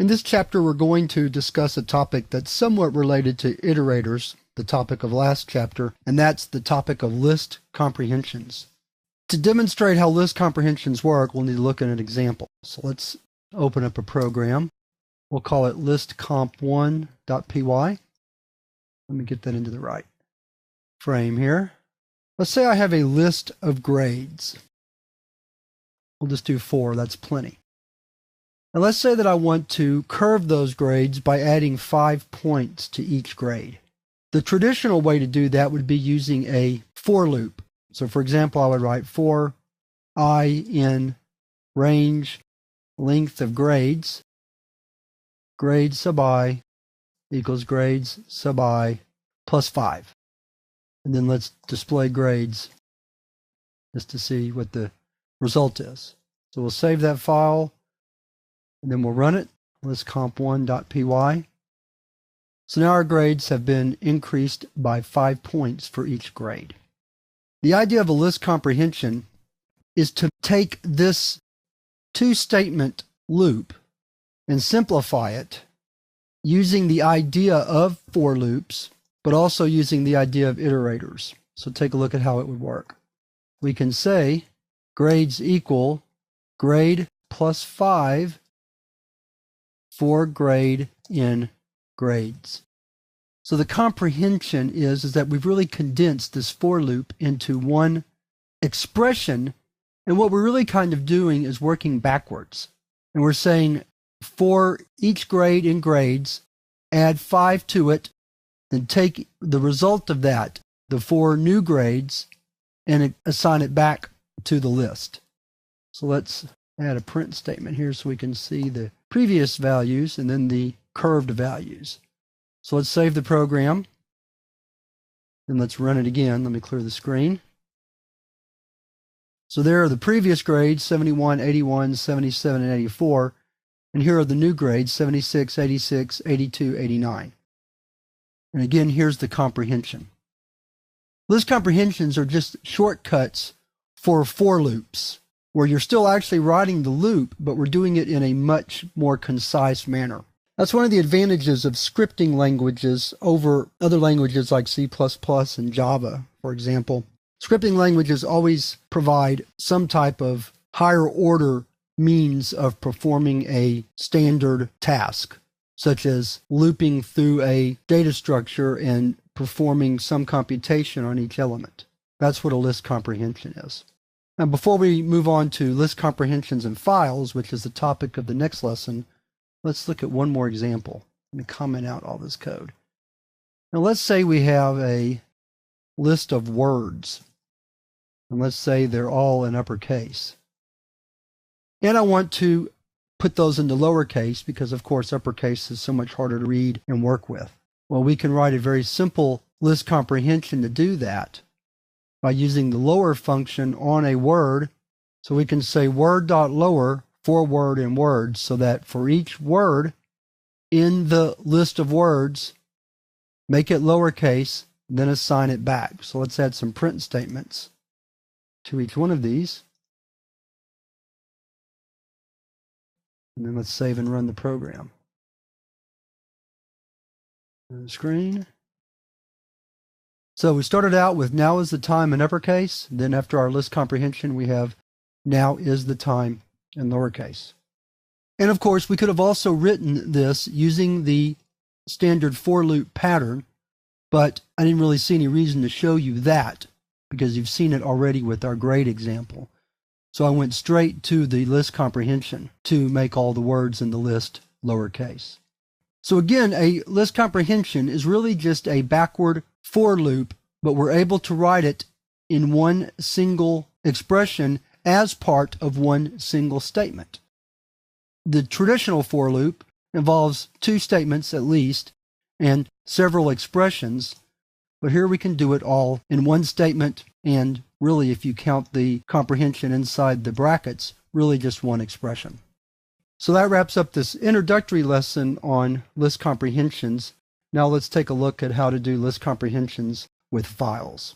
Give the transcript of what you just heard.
In this chapter, we're going to discuss a topic that's somewhat related to iterators, the topic of last chapter, and that's the topic of list comprehensions. To demonstrate how list comprehensions work, we'll need to look at an example. So let's open up a program. We'll call it listcomp1.py. Let me get that into the right frame here. Let's say I have a list of grades. We'll just do 4, that's plenty. And let's say that I want to curve those grades by adding 5 points to each grade. The traditional way to do that would be using a for loop. So for example, I would write for I in range length of grades, grades sub I equals grades sub I plus 5. And then let's display grades just to see what the result is. So we'll save that file. And then we'll run it, listcomp1.py. So now our grades have been increased by 5 points for each grade. The idea of a list comprehension is to take this 2-statement loop and simplify it using the idea of for loops, but also using the idea of iterators. So take a look at how it would work. We can say grades equal grade plus 5 for grade in grades. So the comprehension is that we've really condensed this for loop into one expression, and what we're really kind of doing is working backwards. And we're saying for each grade in grades, add 5 to it, then take the result of that, the 4 new grades, and assign it back to the list. So let's add a print statement here so we can see the previous values and then the curved values. So let's save the program. Then let's run it again. Let me clear the screen. So there are the previous grades, 71, 81, 77, and 84. And here are the new grades, 76, 86, 82, 89. And again, here's the comprehension. List comprehensions are just shortcuts for loops, where you're still actually writing the loop, but we're doing it in a much more concise manner. That's one of the advantages of scripting languages over other languages like C++ and Java, for example. Scripting languages always provide some type of higher order means of performing a standard task, such as looping through a data structure and performing some computation on each element. That's what a list comprehension is. Now, before we move on to list comprehensions and files, which is the topic of the next lesson, let's look at one more example. Let me comment out all this code. Now, let's say we have a list of words, and let's say they're all in uppercase. And I want to put those into lowercase because, of course, uppercase is so much harder to read and work with. Well, we can write a very simple list comprehension to do that by using the lower function on a word. So we can say word.lower for word in words, so that for each word in the list of words, make it lowercase, then assign it back. So let's add some print statements to each one of these. And then let's save and run the program. On the screen. So we started out with now is the time in uppercase. Then after our list comprehension, we have now is the time in lowercase. And of course, we could have also written this using the standard for loop pattern, but I didn't really see any reason to show you that because you've seen it already with our grade example. So I went straight to the list comprehension to make all the words in the list lowercase. So again, a list comprehension is really just a backward for loop, but we're able to write it in one single expression as part of one single statement. The traditional for loop involves 2 statements at least and several expressions, but here we can do it all in one statement, and really, if you count the comprehension inside the brackets, really just one expression. So that wraps up this introductory lesson on list comprehensions. Now let's take a look at how to do list comprehensions with files.